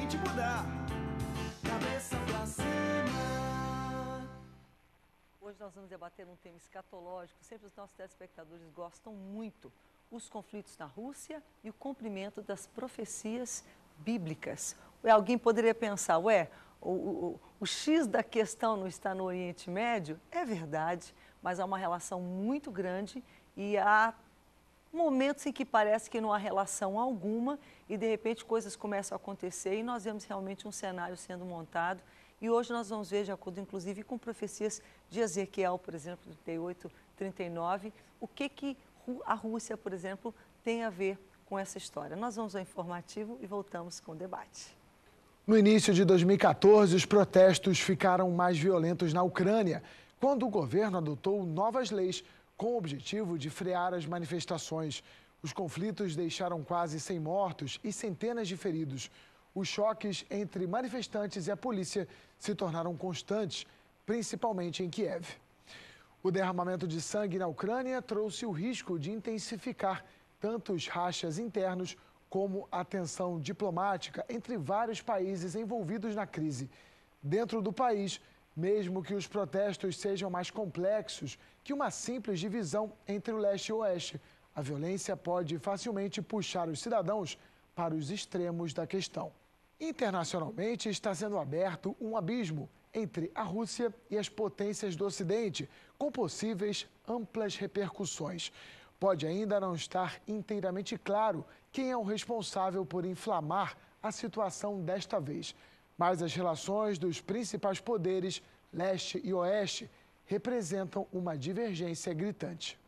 gente mudar. Cabeça pra cima. Hoje nós vamos debater um tema escatológico. Sempre os nossos telespectadores gostam muito. Os conflitos na Rússia e o cumprimento das profecias bíblicas. Alguém poderia pensar, o X da questão não está no Oriente Médio? É verdade, mas há uma relação muito grande e há momentos em que parece que não há relação alguma e, de repente, coisas começam a acontecer e nós vemos realmente um cenário sendo montado. E hoje nós vamos ver, de acordo, inclusive, com profecias de Ezequiel, por exemplo, 38, 39, o que a Rússia, por exemplo, tem a ver com essa história. Nós vamos ao informativo e voltamos com o debate. No início de 2014, os protestos ficaram mais violentos na Ucrânia, quando o governo adotou novas leis com o objetivo de frear as manifestações. Os conflitos deixaram quase 100 mortos e centenas de feridos. Os choques entre manifestantes e a polícia se tornaram constantes, principalmente em Kiev. O derramamento de sangue na Ucrânia trouxe o risco de intensificar tanto os rachas internos como a tensão diplomática entre vários países envolvidos na crise. Dentro do país, mesmo que os protestos sejam mais complexos que uma simples divisão entre o leste e o oeste, a violência pode facilmente puxar os cidadãos para os extremos da questão. Internacionalmente, está sendo aberto um abismo entre a Rússia e as potências do Ocidente, com possíveis amplas repercussões. Pode ainda não estar inteiramente claro quem é o responsável por inflamar a situação desta vez, mas as relações dos principais poderes, leste e oeste, representam uma divergência gritante.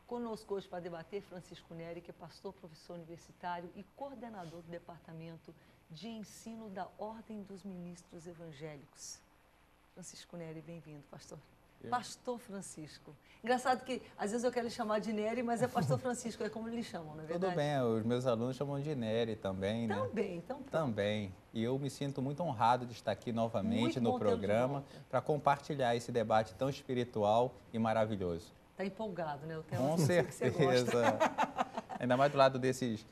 Conosco hoje para debater Francisco Neri, que é pastor, professor universitário e coordenador do Departamento de Ensino da Ordem dos Ministros Evangélicos. Francisco Neri, bem-vindo, pastor. Pastor Francisco. Engraçado que, às vezes, eu quero lhe chamar de Neri, mas é pastor Francisco, é como eles chamam, não é verdade? Tudo bem, os meus alunos chamam de Neri também, né? Também, então pronto. Também. E eu me sinto muito honrado de estar aqui novamente no programa para compartilhar esse debate tão espiritual e maravilhoso. Está empolgado, né? O tema Com que certeza. você gosta. Ainda mais do lado desses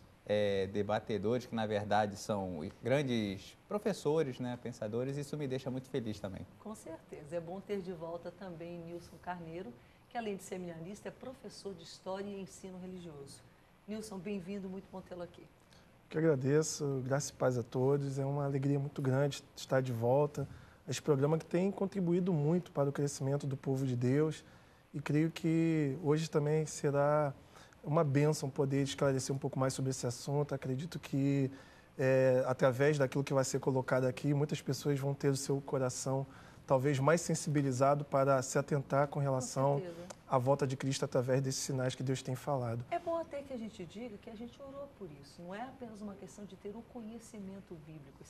debatedores, que na verdade são grandes professores, né, pensadores, isso me deixa muito feliz também. Com certeza. É bom ter de volta também Nilson Carneiro, que além de seminarista, é professor de História e Ensino Religioso. Nilson, bem-vindo, muito bom tê-lo aqui. Eu agradeço, graças e paz a todos, é uma alegria muito grande estar de volta a esse programa que tem contribuído muito para o crescimento do povo de Deus e creio que hoje também será uma bênção poder esclarecer um pouco mais sobre esse assunto. Acredito que, através daquilo que vai ser colocado aqui, muitas pessoas vão ter o seu coração talvez mais sensibilizado para se atentar com relação à volta de Cristo através desses sinais que Deus tem falado. É bom até que a gente diga que a gente orou por isso. Não é apenas uma questão de ter o conhecimento bíblico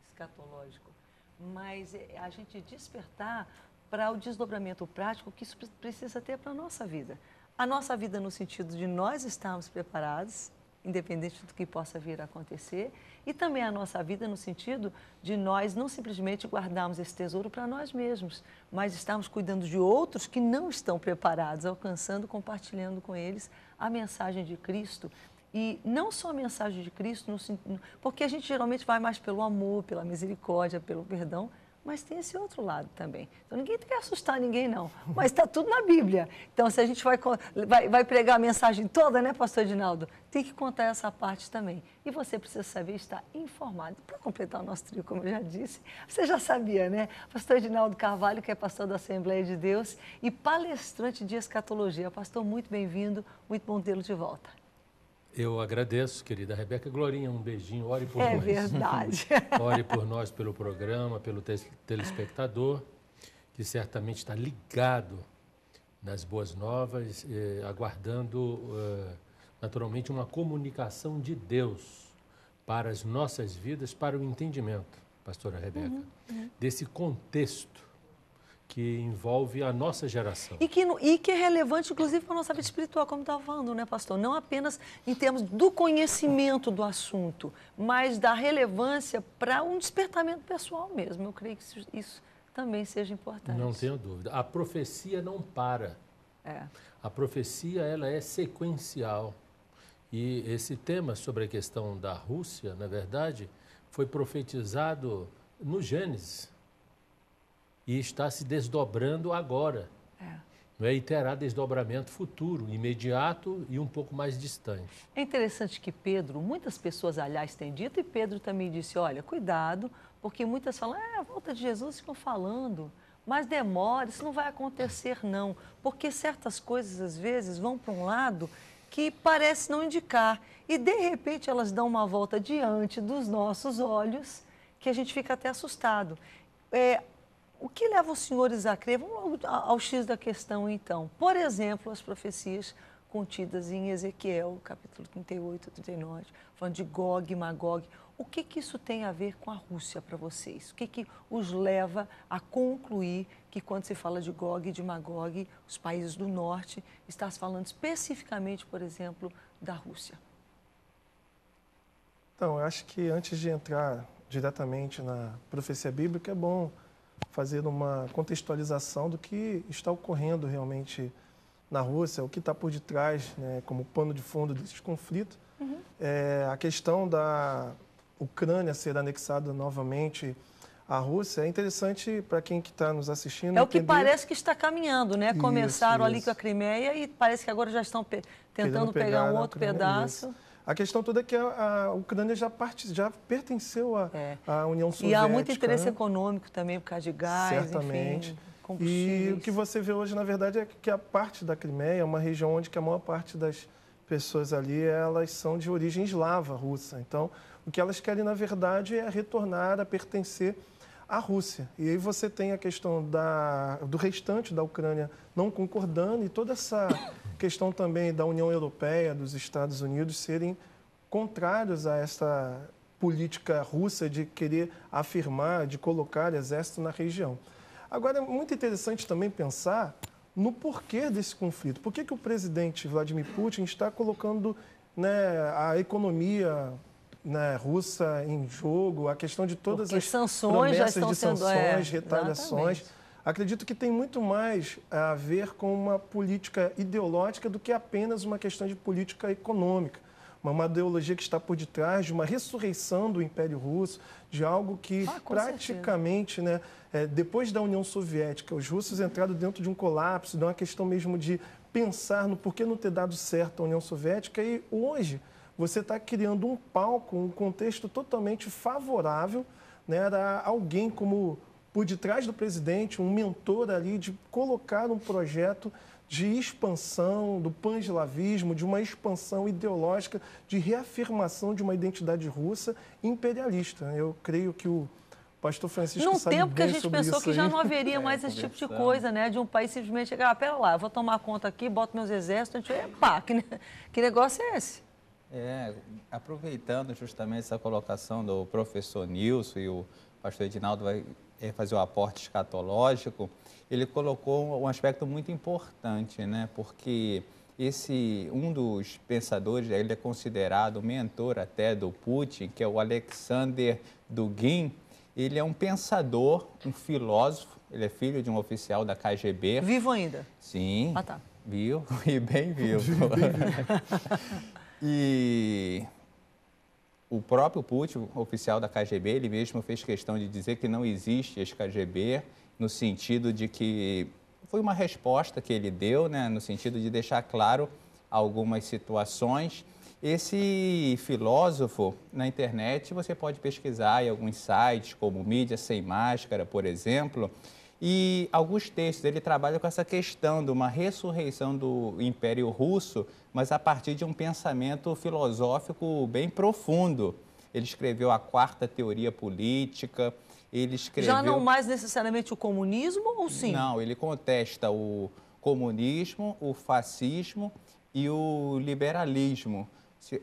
escatológico, mas a gente despertar para o desdobramento prático que isso precisa ter para a nossa vida. A nossa vida no sentido de nós estarmos preparados, independente do que possa vir a acontecer, e também a nossa vida no sentido de nós não simplesmente guardarmos esse tesouro para nós mesmos, mas estarmos cuidando de outros que não estão preparados, alcançando, compartilhando com eles a mensagem de Cristo. E não só a mensagem de Cristo, porque a gente geralmente vai mais pelo amor, pela misericórdia, pelo perdão, mas tem esse outro lado também. Então, ninguém quer assustar ninguém, não. Mas está tudo na Bíblia. Então, se a gente vai pregar a mensagem toda, né, pastor Edinaldo? Tem que contar essa parte também. E você precisa saber estar informado. Para completar o nosso trio, como eu já disse, você já sabia, né? Pastor Edinaldo Carvalho, que é pastor da Assembleia de Deus e palestrante de escatologia. Pastor, muito bem-vindo, muito bom tê-lo de volta. Eu agradeço, querida Rebeca. Glorinha, um beijinho, ore por nós. É verdade. Ore por nós, pelo programa, pelo telespectador, que certamente está ligado nas boas novas, aguardando, naturalmente, uma comunicação de Deus para as nossas vidas, para o entendimento, pastora Rebeca, desse contexto que envolve a nossa geração. E que é relevante, inclusive, para a nossa vida espiritual, como estava falando, né, pastor? Não apenas em termos do conhecimento do assunto, mas da relevância para um despertamento pessoal mesmo. Eu creio que isso também seja importante. Não tenho dúvida. A profecia não para. A profecia, ela é sequencial. E esse tema sobre a questão da Rússia, na verdade, foi profetizado no Gênesis e está se desdobrando agora. Não é? E terá desdobramento futuro, imediato e um pouco mais distante. É interessante que Pedro, muitas pessoas, aliás, têm dito, e Pedro também disse, olha, cuidado, porque muitas falam, a volta de Jesus ficam falando, mas demora, isso não vai acontecer não, porque certas coisas, às vezes, vão para um lado que parece não indicar, e de repente elas dão uma volta diante dos nossos olhos, que a gente fica até assustado. O que leva os senhores a crer? Vamos logo ao X da questão, então. Por exemplo, as profecias contidas em Ezequiel, capítulo 38, 39, falando de Gog e Magog. O que isso tem a ver com a Rússia para vocês? O que os leva a concluir que quando se fala de Gog e de Magog, os países do norte, está se falando especificamente, por exemplo, da Rússia? Então, eu acho que antes de entrar diretamente na profecia bíblica, é bom fazer uma contextualização do que está ocorrendo realmente na Rússia, o que está por detrás, né, como pano de fundo desse conflito. A questão da Ucrânia ser anexada novamente à Rússia é interessante para quem que está nos assistindo. É o que parece que está caminhando, né? Começaram ali isso. com a Crimeia e parece que agora já estão tentando pegar um outro pedaço. Isso. A questão toda é que a Ucrânia já pertenceu à União Soviética. E há muito interesse econômico também por causa de gás, certamente. Enfim, combustíveis. E o que você vê hoje, na verdade, é que a parte da Crimeia é uma região onde que a maior parte das pessoas ali, elas são de origem eslava russa. Então, o que elas querem, na verdade, é retornar a pertencer à Rússia. E aí você tem a questão do restante da Ucrânia não concordando e toda essa questão também da União Europeia, dos Estados Unidos, serem contrários a essa política russa de querer afirmar, de colocar exército na região. Agora, é muito interessante também pensar no porquê desse conflito. Por que o presidente Vladimir Putin está colocando, né, a economia, né, russa em jogo, a questão de todas as sanções já estão de sanções, sendo, retaliações. exatamente. Acredito que tem muito mais a ver com uma política ideológica do que apenas uma questão de política econômica. Uma ideologia que está por detrás de uma ressurreição do Império Russo, de algo que praticamente, né, depois da União Soviética, os russos entraram dentro de um colapso, de uma questão mesmo de pensar no porquê não ter dado certo a União Soviética, e hoje você está criando um palco, um contexto totalmente favorável, né, a alguém como por detrás do presidente, um mentor ali de colocar um projeto de expansão do pan-eslavismo, de uma expansão ideológica, de reafirmação de uma identidade russa imperialista. Eu creio que o pastor Francisco sabe bem sobre isso. Num tempo que a gente pensou que já não haveria mais esse tipo de coisa, né? De um país simplesmente chegar, pera lá, eu vou tomar conta aqui, boto meus exércitos, a gente, pá, que negócio é esse? Aproveitando justamente essa colocação do professor Nilson, e o pastor Edinaldo vai fazer o aporte escatológico, ele colocou um aspecto muito importante, né? Porque um dos pensadores, ele é considerado mentor até do Putin, que é o Alexander Dugin. Ele é um pensador, um filósofo, ele é filho de um oficial da KGB. Vivo ainda? Sim. Ah, tá. Vivo e bem vivo. E o próprio Putin, oficial da KGB, ele mesmo fez questão de dizer que não existe esse KGB, no sentido de que foi uma resposta que ele deu, né, no sentido de deixar claro algumas situações. Esse filósofo, na internet, você pode pesquisar em alguns sites, como Mídia Sem Máscara, por exemplo, e alguns textos, ele trabalha com essa questão de uma ressurreição do Império Russo, mas a partir de um pensamento filosófico bem profundo. Ele escreveu a Quarta Teoria Política, ele escreveu... Já não mais necessariamente o comunismo, ou sim? Não, ele contesta o comunismo, o fascismo e o liberalismo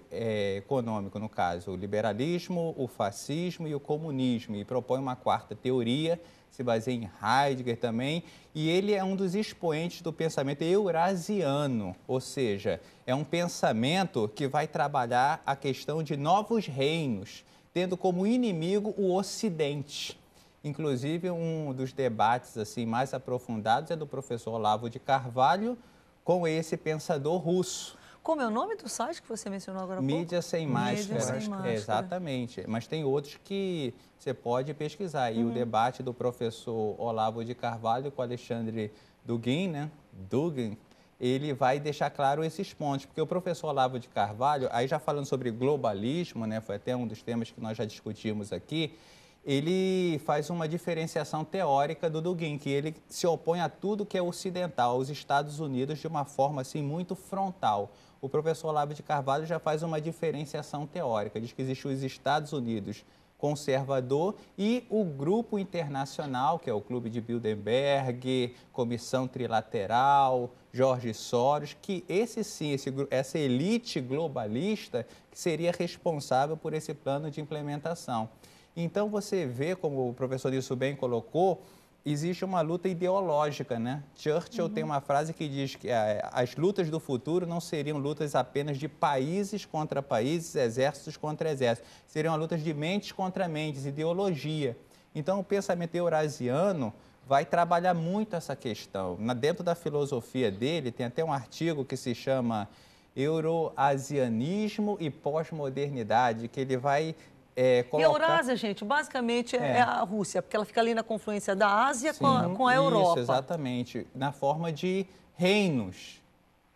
econômico, no caso, o liberalismo, o fascismo e o comunismo, e propõe uma quarta teoria, se baseia em Heidegger também, e ele é um dos expoentes do pensamento eurasiano, ou seja, é um pensamento que vai trabalhar a questão de novos reinos, tendo como inimigo o Ocidente. Inclusive, um dos debates assim, mais aprofundados é do professor Olavo de Carvalho com esse pensador russo. Como é o nome do site que você mencionou agora há pouco? Mídia Sem Máscara. Mídia Sem Máscara. Exatamente. Mas tem outros que você pode pesquisar. E o debate do professor Olavo de Carvalho com Alexandre Dugin, né? Dugin, ele vai deixar claro esses pontos. Porque o professor Olavo de Carvalho, aí já falando sobre globalismo, né? Foi até um dos temas que nós já discutimos aqui, ele faz uma diferenciação teórica do Dugin, que ele se opõe a tudo que é ocidental, aos Estados Unidos, de uma forma assim muito frontal. O professor Olavo de Carvalho já faz uma diferenciação teórica, diz que existe os Estados Unidos conservador e o grupo internacional, que é o Clube de Bilderberg, Comissão Trilateral, Jorge Soros, que esse sim, essa elite globalista que seria responsável por esse plano de implementação. Então, você vê, como o professor Nilson bem colocou, existe uma luta ideológica, né? Churchill tem uma frase que diz que as lutas do futuro não seriam lutas apenas de países contra países, exércitos contra exércitos. Seriam lutas de mentes contra mentes, ideologia. Então, o pensamento eurasiano vai trabalhar muito essa questão. Dentro da filosofia dele, tem até um artigo que se chama Euroasianismo e Pós-Modernidade, que ele vai... E a Eurásia, gente, basicamente é a Rússia, porque ela fica ali na confluência da Ásia com a Europa. Isso, exatamente. Na forma de reinos,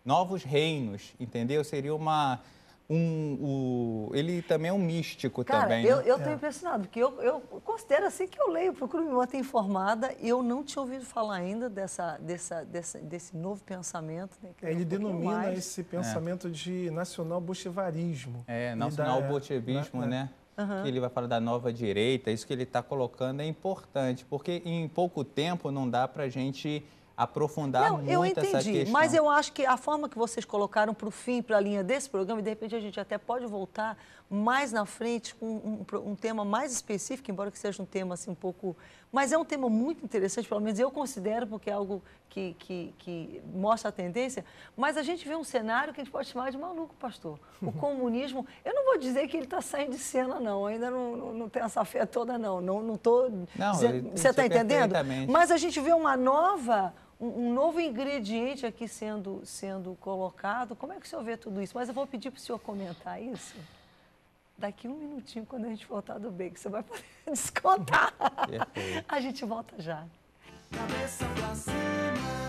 novos reinos, entendeu? Seria ele também é um místico. Cara, também. eu estou impressionado, porque eu considero assim que eu leio, procuro me manter informada, e eu não tinha ouvido falar ainda desse novo pensamento. Né, ele denomina esse pensamento de nacional-bolchevarismo. Nacional-bolchevismo, né? Que ele vai falar da nova direita, isso que ele está colocando é importante, porque em pouco tempo não dá para a gente aprofundar muito essa questão. Mas eu acho que a forma que vocês colocaram para o fim, para a linha desse programa, e de repente a gente até pode voltar mais na frente com um tema mais específico, embora que seja um tema assim um pouco... Mas é um tema muito interessante, pelo menos eu considero, porque é algo que mostra a tendência, mas a gente vê um cenário que a gente pode chamar de maluco, pastor. O comunismo, eu não vou dizer que ele está saindo de cena, não, ainda não tem essa fé toda, não estou... Você está entendendo? Mas a gente vê uma nova... Um novo ingrediente aqui sendo colocado. Como é que o senhor vê tudo isso? Mas eu vou pedir para o senhor comentar isso daqui um minutinho, quando a gente voltar do break. Você vai poder descontar. A gente volta já. Cabeça pra cima.